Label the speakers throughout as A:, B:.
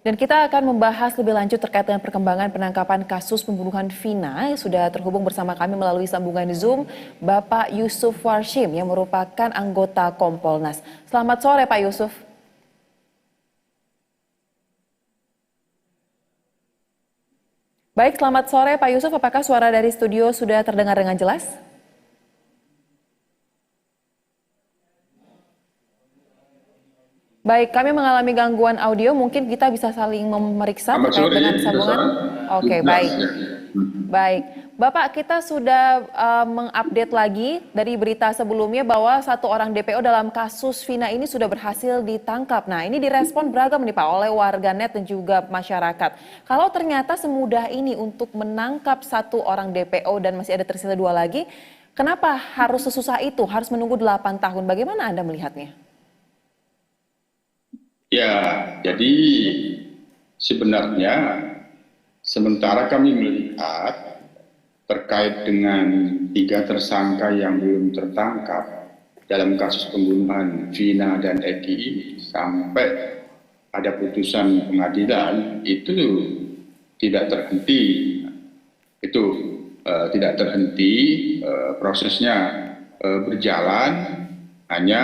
A: Dan kita akan membahas lebih lanjut terkait dengan perkembangan penangkapan kasus pembunuhan Vina. Sudah terhubung bersama kami melalui sambungan Zoom Bapak Yusuf Warshim yang merupakan anggota Kompolnas. Selamat sore Pak Yusuf. Baik, selamat sore Pak Yusuf. Apakah suara dari studio sudah terdengar dengan jelas? Baik, kami mengalami gangguan audio, mungkin kita bisa saling memeriksa terkait dengan sambungan. Oke, baik. Baik, Bapak, kita sudah mengupdate lagi dari berita sebelumnya bahwa satu orang DPO dalam kasus Vina ini sudah berhasil ditangkap. Nah, ini direspon beragam nih Pak oleh warganet dan juga masyarakat. Kalau ternyata semudah ini untuk menangkap satu orang DPO dan masih ada tersisa dua lagi, kenapa harus sesusah itu, harus menunggu 8 tahun? Bagaimana Anda melihatnya?
B: Ya, jadi sebenarnya sementara kami melihat terkait dengan 3 tersangka yang belum tertangkap dalam kasus pembunuhan Vina dan Eki ini sampai ada putusan pengadilan itu tidak terhenti. Itu tidak terhenti, prosesnya berjalan, hanya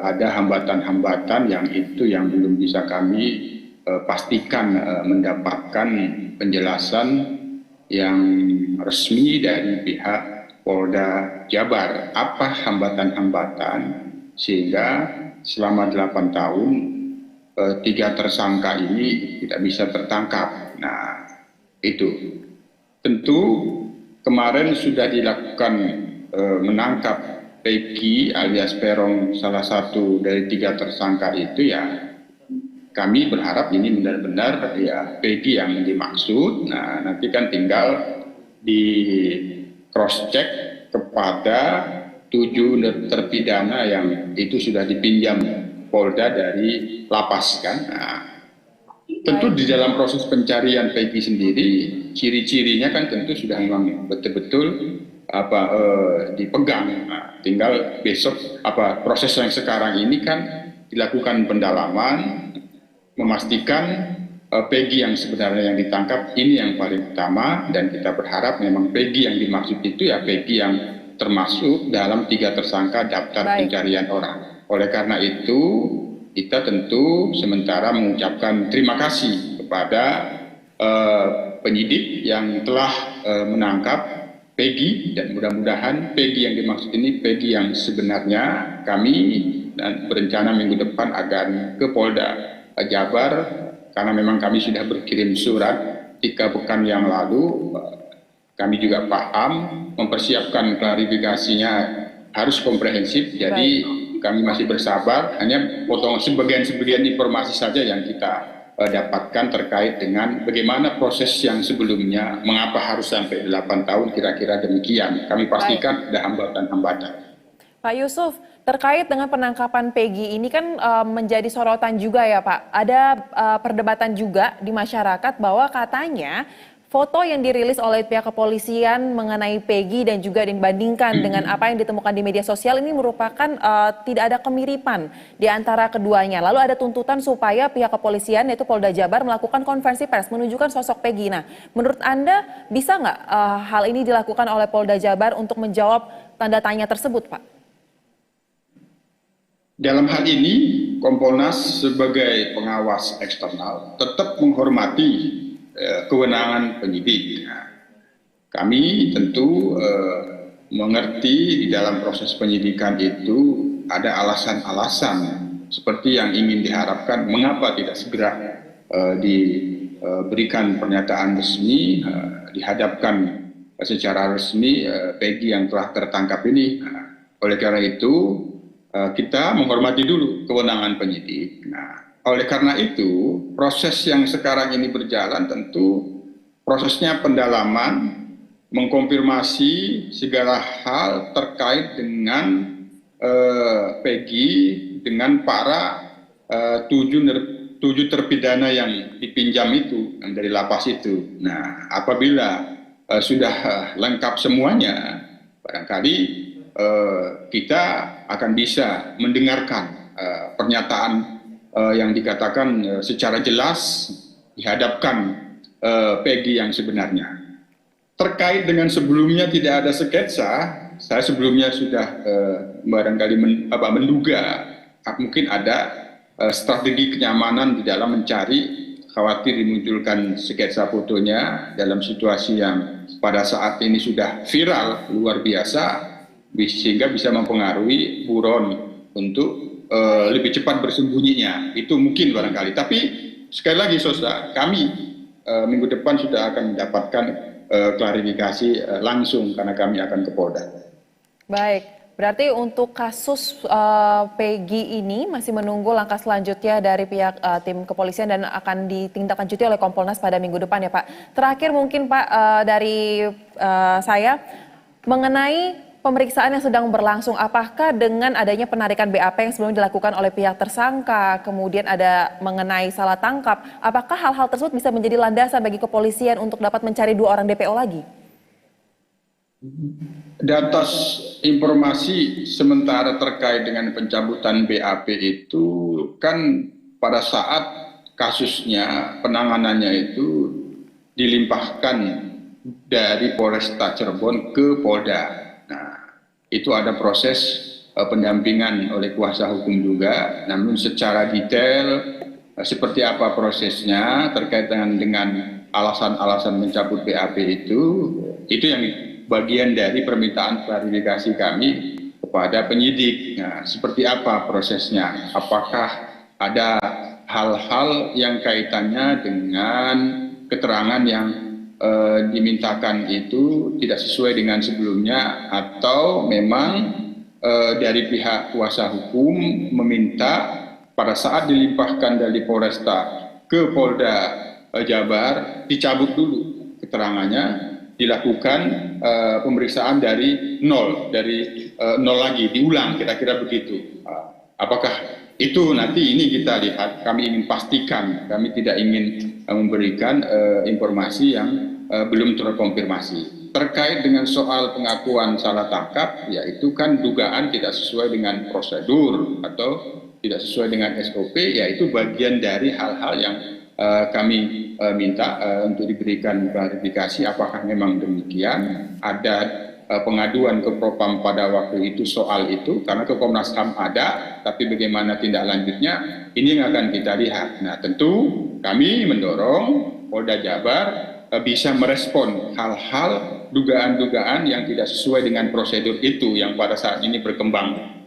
B: ada hambatan-hambatan yang belum bisa kami pastikan mendapatkan penjelasan yang resmi dari pihak Polda Jabar. Apa hambatan-hambatan sehingga selama 8 tahun 3 tersangka ini tidak bisa tertangkap. Nah, itu tentu kemarin sudah dilakukan menangkap Peggy alias Peron, salah satu dari 3 tersangka itu. Ya, kami berharap ini benar-benar ya Peggy yang dimaksud. Nah, nanti kan tinggal di cross check kepada 7 terpidana yang itu sudah dipinjam Polda dari lapas kan. Nah, tentu di dalam proses pencarian Peggy sendiri ciri-cirinya kan tentu sudah memang betul-betul dipegang. Nah, tinggal besok proses yang sekarang ini kan dilakukan pendalaman, memastikan Peggy yang sebenarnya yang ditangkap ini yang paling utama, dan kita berharap memang Peggy yang dimaksud itu ya Peggy yang termasuk dalam 3 tersangka daftar pencarian orang. Oleh karena itu kita tentu sementara mengucapkan terima kasih kepada penyidik yang telah menangkap Peggy, dan mudah-mudahan Peggy yang dimaksud ini Peggy yang sebenarnya. Kami dan berencana minggu depan akan ke Polda Jabar karena memang kami sudah berkirim surat 3 pekan yang lalu. Kami juga paham mempersiapkan klarifikasinya harus komprehensif, jadi kami masih bersabar, hanya potong sebagian informasi saja yang kita dapatkan terkait dengan bagaimana proses yang sebelumnya, mengapa harus sampai 8 tahun, kira-kira demikian. Kami pastikan ada hambatan-hambatan.
A: Pak Yusuf, terkait dengan penangkapan Peggy ini kan menjadi sorotan juga ya Pak. Ada perdebatan juga di masyarakat bahwa katanya foto yang dirilis oleh pihak kepolisian mengenai Peggy dan juga dibandingkan dengan apa yang ditemukan di media sosial ini merupakan tidak ada kemiripan di antara keduanya. Lalu ada tuntutan supaya pihak kepolisian yaitu Polda Jabar melakukan konferensi pers menunjukkan sosok Peggy. Nah, menurut Anda bisa nggak hal ini dilakukan oleh Polda Jabar untuk menjawab tanda tanya tersebut, Pak?
B: Dalam hal ini Kompolnas sebagai pengawas eksternal tetap menghormati kewenangan penyidik. Nah, kami tentu mengerti di dalam proses penyidikan itu ada alasan-alasan seperti yang ingin diharapkan mengapa tidak segera diberikan pernyataan resmi, dihadapkan secara resmi Peggy yang telah tertangkap ini. Nah, oleh karena itu kita menghormati dulu kewenangan penyidik. Nah, oleh karena itu, proses yang sekarang ini berjalan tentu prosesnya pendalaman, mengkonfirmasi segala hal terkait dengan Peggy dengan para 7 terpidana yang dipinjam itu, yang dari lapas itu. Nah, apabila sudah lengkap semuanya, barangkali kita akan bisa mendengarkan pernyataan yang dikatakan secara jelas dihadapkan Peggy yang sebenarnya. Terkait dengan sebelumnya tidak ada sketsa, saya sebelumnya sudah barangkali menduga mungkin ada strategi kenyamanan di dalam mencari, khawatir dimunculkan sketsa fotonya dalam situasi yang pada saat ini sudah viral luar biasa, sehingga bisa mempengaruhi buron untuk lebih cepat bersembunyinya. Itu mungkin barangkali. Tapi sekali lagi saudara, kami minggu depan sudah akan mendapatkan klarifikasi langsung karena kami akan ke Polda.
A: Baik, berarti untuk kasus Peggy ini masih menunggu langkah selanjutnya dari pihak tim kepolisian dan akan ditindaklanjuti oleh Kompolnas pada minggu depan ya Pak. Terakhir mungkin Pak dari saya mengenai pemeriksaan yang sedang berlangsung, apakah dengan adanya penarikan BAP yang sebelumnya dilakukan oleh pihak tersangka, kemudian ada mengenai salah tangkap, apakah hal-hal tersebut bisa menjadi landasan bagi kepolisian untuk dapat mencari 2 orang DPO lagi?
B: Data informasi sementara terkait dengan pencabutan BAP itu kan pada saat kasusnya, penanganannya itu dilimpahkan dari Polresta Cirebon ke Polda. Itu ada proses pendampingan oleh kuasa hukum juga, namun secara detail seperti apa prosesnya terkait dengan alasan-alasan mencabut BAP itu yang bagian dari permintaan klarifikasi kami kepada penyidik. Nah, seperti apa prosesnya? Apakah ada hal-hal yang kaitannya dengan keterangan yang dimintakan itu tidak sesuai dengan sebelumnya, atau memang dari pihak kuasa hukum meminta pada saat dilimpahkan dari Polresta ke Polda Jabar dicabut dulu keterangannya, dilakukan pemeriksaan dari nol lagi, diulang, kira-kira begitu. Apakah itu nanti ini kita lihat, kami ingin pastikan, kami tidak ingin memberikan informasi yang belum terkonfirmasi. Terkait dengan soal pengakuan salah tangkap, yaitu kan dugaan tidak sesuai dengan prosedur atau tidak sesuai dengan SOP, yaitu bagian dari hal-hal yang kami minta untuk diberikan klarifikasi apakah memang demikian. Ada pengaduan ke Propam pada waktu itu soal itu, karena ke Komnas HAM ada, tapi bagaimana tindak lanjutnya ini yang akan kita lihat. Nah, tentu kami mendorong Polda Jabar bisa merespon hal-hal dugaan-dugaan yang tidak sesuai dengan prosedur itu yang pada saat ini berkembang.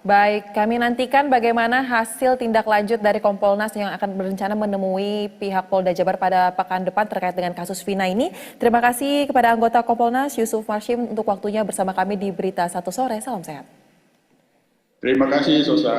A: Baik, kami nantikan bagaimana hasil tindak lanjut dari Kompolnas yang akan berencana menemui pihak Polda Jabar pada pekan depan terkait dengan kasus Vina ini. Terima kasih kepada anggota Kompolnas Yusuf Marshim untuk waktunya bersama kami di Berita Satu Sore. Salam sehat.
B: Terima kasih, Sosa.